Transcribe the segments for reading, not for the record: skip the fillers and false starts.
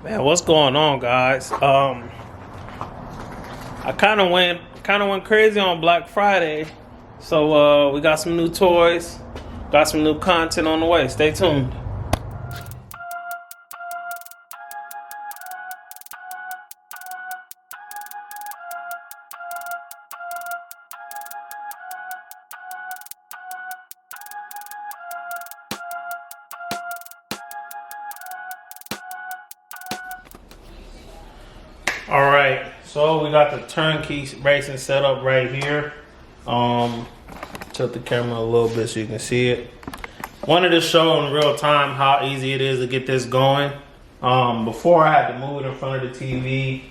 Man, what's going on, guys? I kind of went crazy on Black Friday, so we got some new toys, got some new content on the way. Stay tuned. All right, so we got the turnkey racing setup right here. Tilt the camera a little bit so you can see it. Wanted to show in real time how easy it is to get this going. Before I had to move it in front of the TV,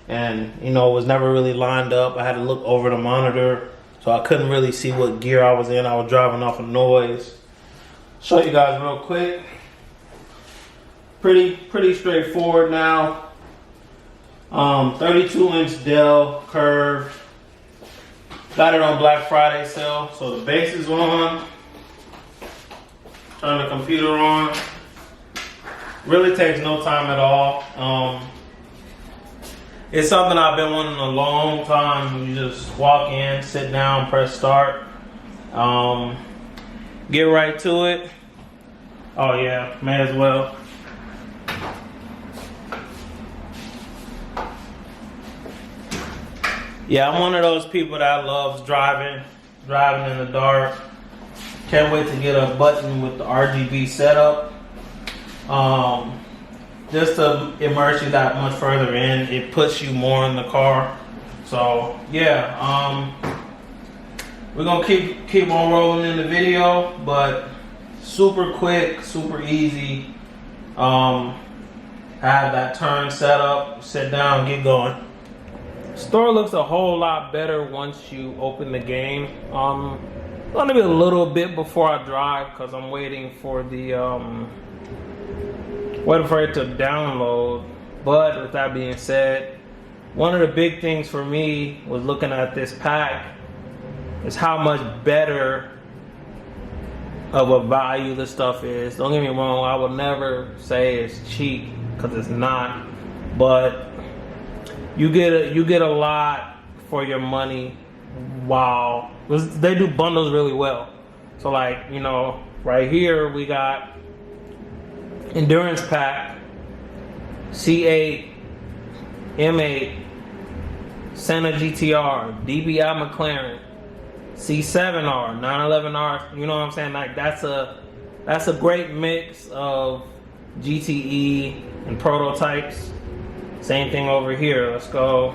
and it was never really lined up. I had to look over the monitor, so I couldn't really see what gear I was in. I was driving off of noise. Show you guys real quick. Pretty straightforward now. 32-inch Dell curve. Got it on Black Friday sale. So the base is on. Turn the computer on. Really takes no time at all. It's something I've been wanting a long time. You just walk in, sit down, press start. Get right to it. Oh yeah, may as well. Yeah, I'm one of those people that loves driving in the dark. Can't wait to get a button with the RGB setup. Just to immerse you that much further in, it puts you more in the car. So yeah, we're gonna keep on rolling in the video, but super quick, super easy. Have that turn set up, sit down, get going. Store looks a whole lot better once you open the game. Gonna be a little bit before I drive because I'm waiting for it to download. But with that being said, one of the big things for me was looking at this pack is how much better of a value this stuff is. Don't get me wrong, I would never say it's cheap because it's not, but you get a lot for your money. Wow, they do bundles really well. So like, right here we got endurance pack, C8, M8, Senna GTR, DBI McLaren, C7R, 911R. You know what I'm saying? Like that's a great mix of GTE and prototypes. Same thing over here. Let's go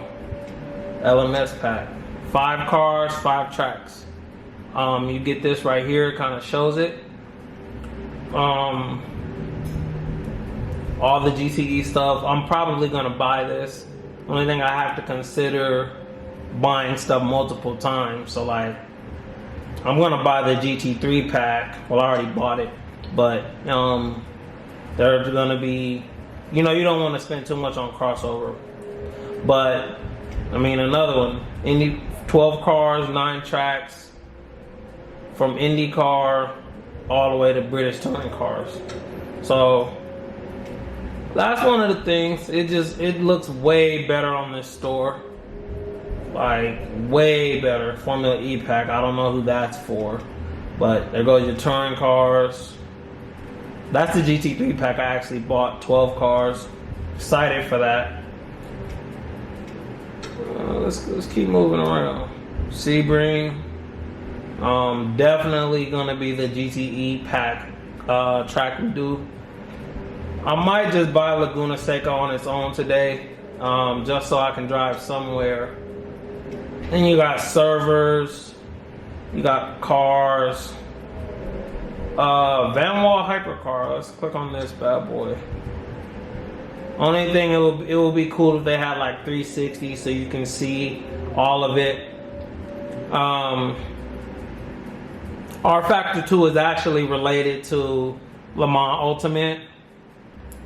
LMS pack. 5 cars, 5 tracks. You get this right here, kind of shows it. All the GTE stuff. I'm probably gonna buy this. Only thing I have to consider buying stuff multiple times. So like, I'm gonna buy the GT3 pack. Well, I already bought it, but there's gonna be, you don't want to spend too much on crossover. But I mean, another one, 12 cars, 9 tracks, from IndyCar all the way to British touring cars. So that's one of the things. It looks way better on this store, like way better. Formula E pack. I don't know who that's for, but there goes your touring cars. That's the GT3 pack. I actually bought 12 cars. Excited for that. Let's keep moving around. Sebring. Definitely gonna be the GTE pack track we do. I might just buy Laguna Seca on its own today, just so I can drive somewhere. Then you got servers, you got cars. Van Wall Hypercar. Let's click on this bad boy. Only thing, it will be cool if they had like 360 so you can see all of it. RFactor 2 is actually related to Le Mans Ultimate,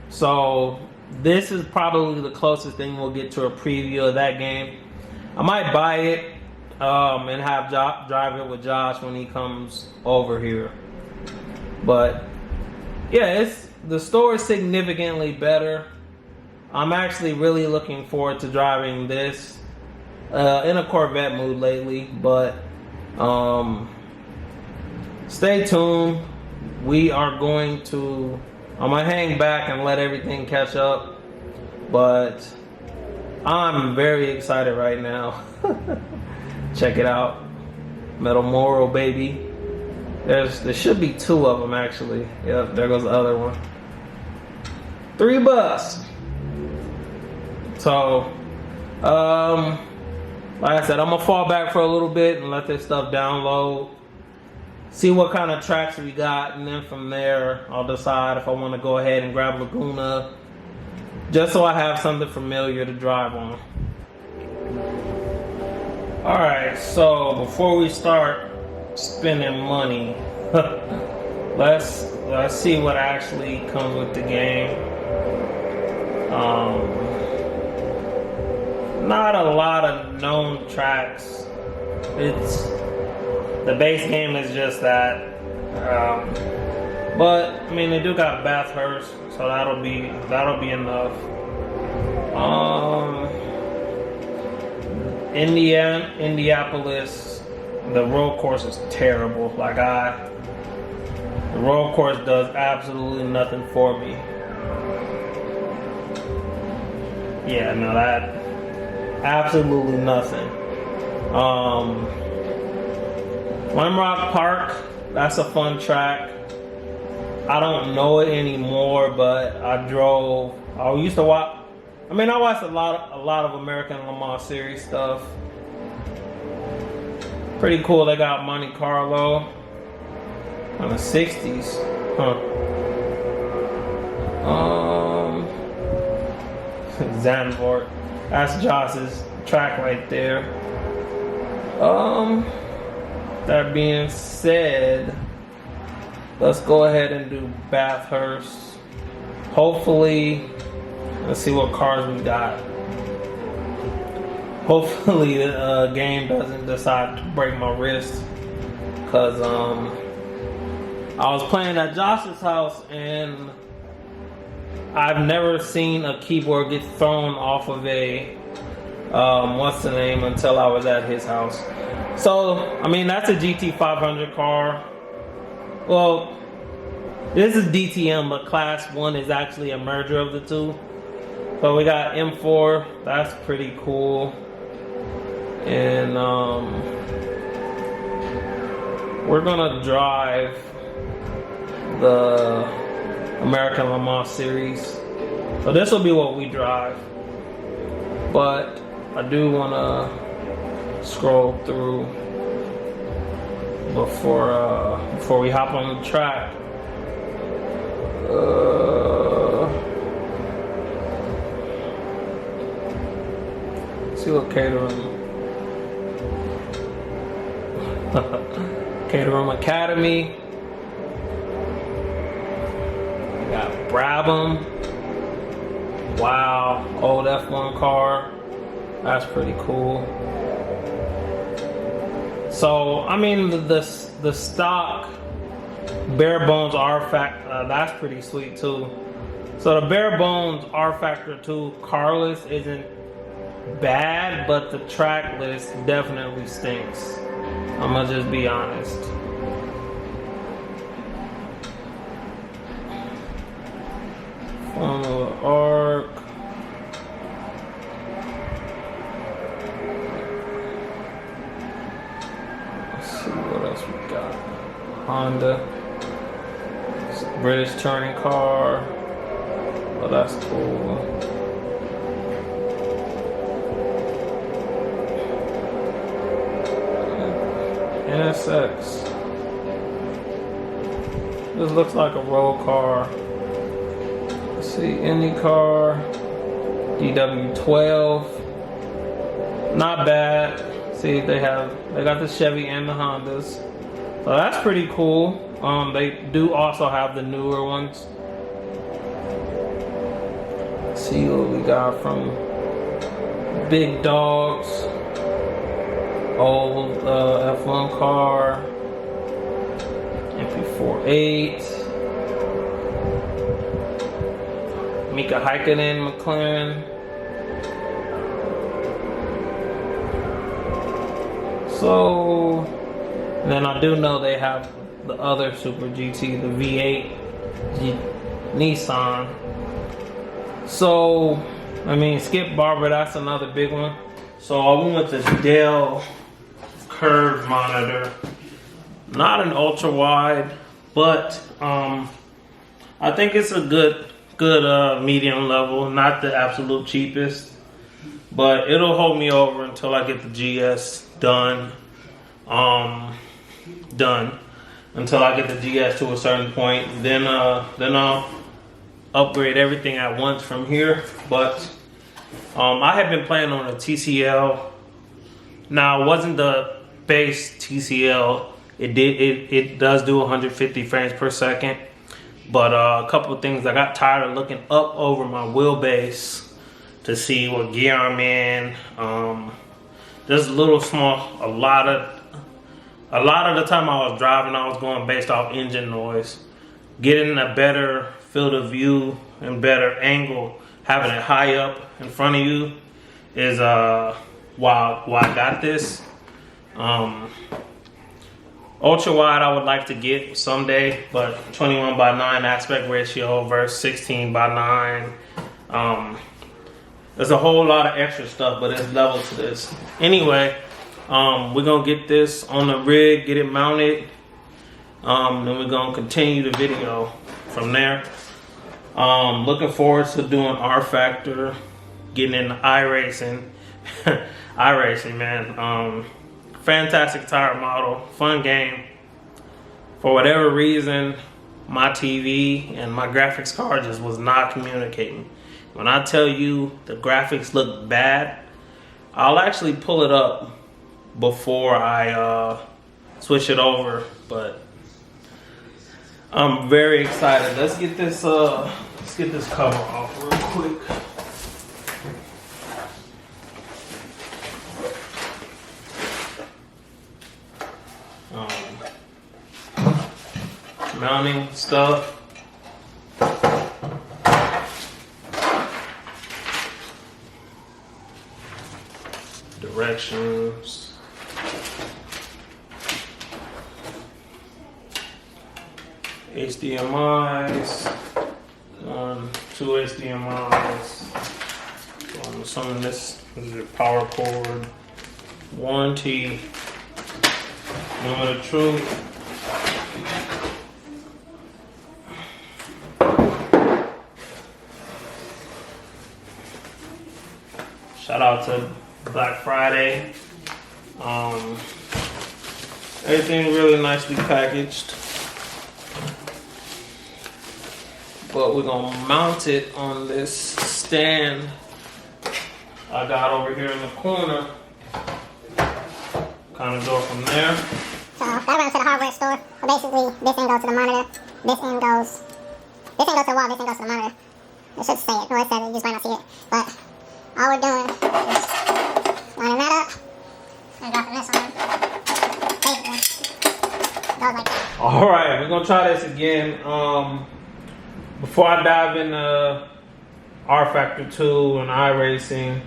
so this is probably the closest thing we'll get to a preview of that game. I might buy it and have drive it with Josh when he comes over here. But yeah, the store is significantly better. I'm actually really looking forward to driving this in a Corvette mood lately, but stay tuned. We are going to, I'm gonna hang back and let everything catch up, but I'm very excited right now. Check it out. Metal Moro, baby. There should be 2 of them actually. Yep, there goes the other one. $3. So, like I said, I'm gonna fall back for a little bit and let this stuff download. See what kind of tracks we got, and then from there, I'll decide if I want to go ahead and grab Laguna, just so I have something familiar to drive on. Alright, so before we start spending money, let's see what actually comes with the game. Not a lot of known tracks. The base game is just that. But I mean, they do got Bathurst, so that'll be enough. Indianapolis, the road course is terrible. The road course does absolutely nothing for me. Yeah, no, that absolutely nothing. Limrock Park, that's a fun track. I don't know it anymore, but I used to watch. I mean, I watched a lot of American Le Mans Series stuff. Pretty cool. They got Monte Carlo in the 60s. Zandvoort. That's Joss's track right there. That being said, let's go ahead and do Bathurst. Hopefully, let's see what cars we got. Hopefully the game doesn't decide to break my wrist, because I was playing at Josh's house and I've never seen a keyboard get thrown off of a what's the name until I was at his house. So I mean, that's a GT500 car. Well, this is DTM, but Class 1 is actually a merger of the two. So we got M4, that's pretty cool. And we're gonna drive the American Le Mans Series. So this will be what we drive. But I do wanna scroll through before we hop on the track. See what Caterham Academy. We got Brabham. Wow, old F1 car. That's pretty cool. So I mean, the stock bare bones RFactor, that's pretty sweet too. So the bare bones RFactor 2 carless isn't bad, but the track list definitely stinks. I'm gonna just be honest. Formula Arc. Let's see what else we got. Honda. It's a British touring car. Oh, that's cool. NSX. This looks like a road car. Let's see, IndyCar, DW12. Not bad. See, they got the Chevy and the Hondas. So that's pretty cool. They do also have the newer ones. Let's see what we got from Big Dogs. Old F1 car, MP48, Mika Häkkinen McLaren. So, and then I do know they have the other Super GT, the V8 Nissan. So, I mean, Skip Barber, that's another big one. So I went with the Dell curve monitor. Not an ultra wide, but I think it's a good medium level. Not the absolute cheapest, but it'll hold me over until I get the GS done. Until I get the GS to a certain point, then I'll upgrade everything at once from here. But I have been playing on a TCL. Now, it wasn't the base TCL. It does do 150 frames per second. But a couple of things, I got tired of looking up over my wheelbase to see what gear I'm in. Just a little small. A lot of the time I was driving, I was going based off engine noise. Getting a better field of view and better angle, having it high up in front of you is why I got this. Ultra wide I would like to get someday, but 21:9 aspect ratio versus 16:9. There's a whole lot of extra stuff, but there's level to this. Anyway, we're gonna get this on the rig, get it mounted. Then we're gonna continue the video from there. Looking forward to doing RFactor, getting into iRacing. iRacing, man. Fantastic tire model, fun game. For whatever reason, my TV and my graphics card just was not communicating. When I tell you the graphics look bad, I'll actually pull it up before I switch it over, but I'm very excited. Let's get this cover off real quick. Mounting stuff. Directions. HDMIs. 2 HDMIs. So I'm assuming this is your power cord. Warranty. Moment of truth. Shout out to Black Friday. Everything really nicely packaged. But we're gonna mount it on this stand I got over here in the corner. Kind of go from there. So gotta run to the hardware store. But basically, this end goes to the monitor. This end goes to the wall. This end goes to the monitor. It should say it. No, it says it. You just might not see it. But all we're doing is lining that up and dropping this on. Basically, goes like that. All right, we're gonna try this again. Before I dive into RFactor 2 and iRacing,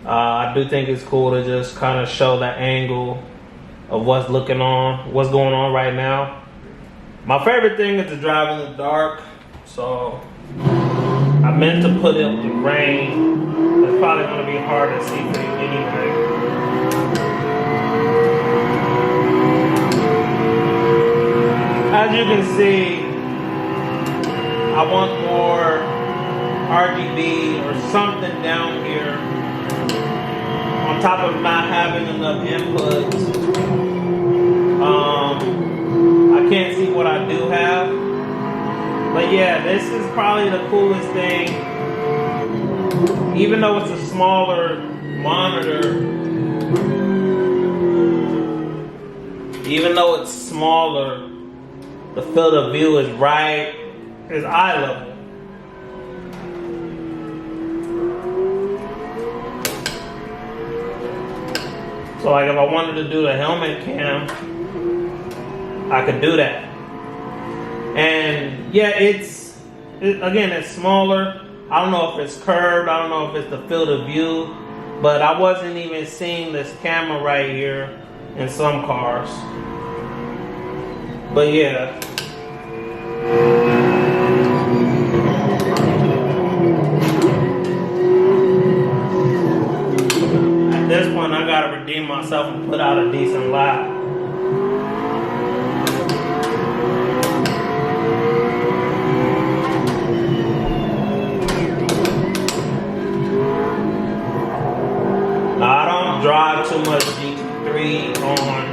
I do think it's cool to just kind of show the angle of what's going on right now. My favorite thing is to drive in the dark, so I meant to put up the rain. It's probably going to be hard to see for you anyway. As you can see, I want more RGB or something down here on top of not having enough inputs. I can't see what I do have. But yeah, this is probably the coolest thing. Even though it's a smaller monitor, even though it's smaller, the field of view is eye level. So like if I wanted to do the helmet cam, I could do that. And yeah, it's smaller, I don't know if it's curved, I don't know if it's the field of view, but I wasn't even seeing this camera right here in some cars. But yeah. At this point, I gotta redeem myself and put out a decent lap. Now, I don't drive too much GT3 on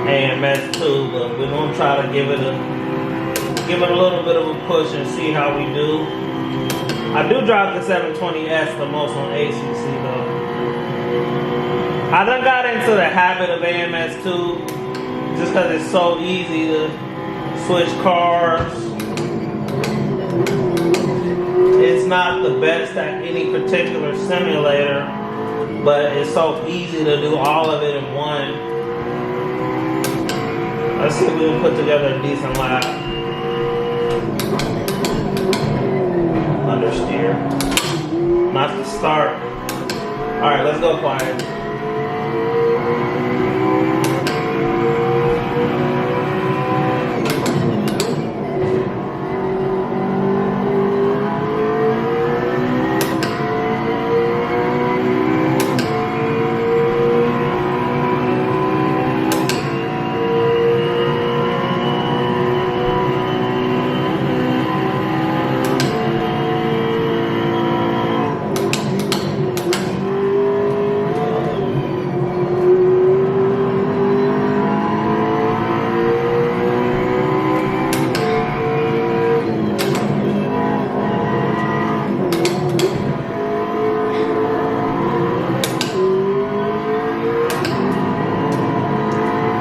AMS2, but we're gonna try to give it a little bit of a push and see how we do. I do drive the 720S the most on ACC though. I done got into the habit of AMS2 just because it's so easy to switch cars. It's not the best at any particular simulator, but it's so easy to do all of it in one. Let's see if we can put together a decent lap. Understeer. Not to start. Alright, let's go quiet.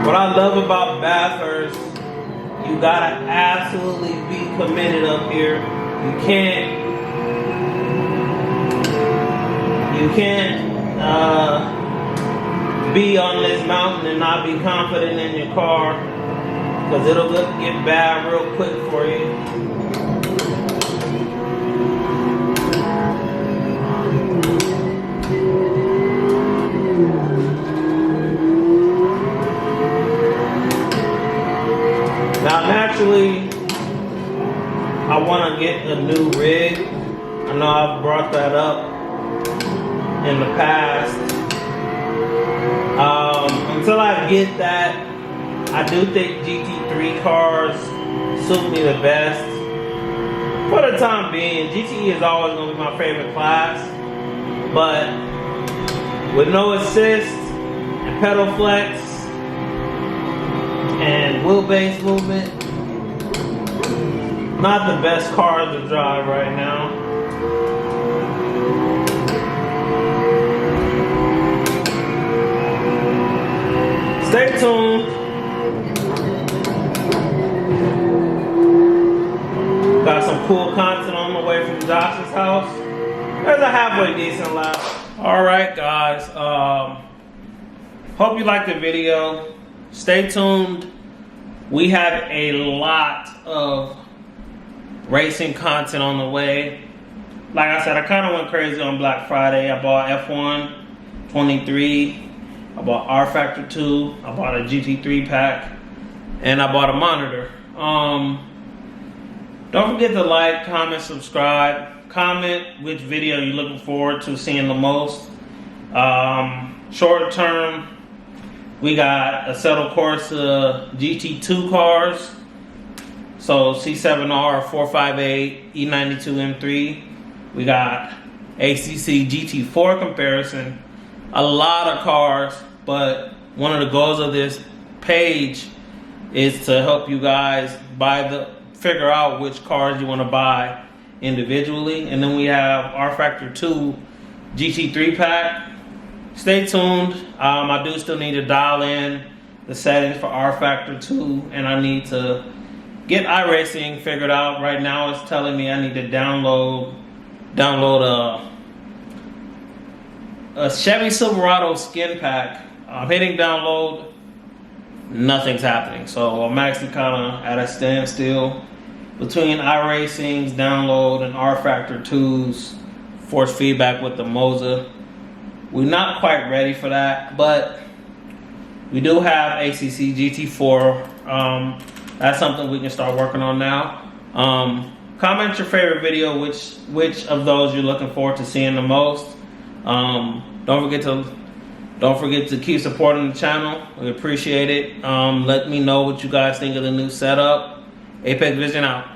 What I love about Bathurst, you gotta absolutely be committed up here. You can't be on this mountain and not be confident in your car, because it'll get bad real quick for you. Now, naturally, I want to get a new rig. I know I've brought that up in the past. Until I get that, I do think GT3 cars suit me the best. For the time being, GTE is always going to be my favorite class. But with no assist and pedal flex, and wheelbase movement, not the best car to drive right now. Stay tuned. Got some cool content on the way from Josh's house. There's a halfway decent lap. Alright guys, hope you liked the video. Stay tuned. We have a lot of racing content on the way. Like I said, I kind of went crazy on Black Friday. I bought F1 23. I bought RFactor 2. I bought a GT3 pack. And I bought a monitor. Don't forget to like, comment, subscribe. Comment which video you're looking forward to seeing the most. Short term, we got Assetto Corsa GT2 cars. So C7R 458 E92 M3. We got ACC GT4 comparison. A lot of cars, but one of the goals of this page is to help you guys figure out which cars you want to buy individually. And then we have RFactor 2 GT3 pack. Stay tuned. I do still need to dial in the settings for RFactor 2, and I need to get iRacing figured out. Right now it's telling me I need to download a Chevy Silverado skin pack. I'm hitting download, nothing's happening. So I'm actually kind of at a standstill. between iRacing's download and RFactor 2's force feedback with the Moza. We're not quite ready for that, but we do have ACC GT4. That's something we can start working on now. Comment your favorite video, which of those you're looking forward to seeing the most. Don't forget to keep supporting the channel. We appreciate it. Let me know what you guys think of the new setup. Apex Vision out.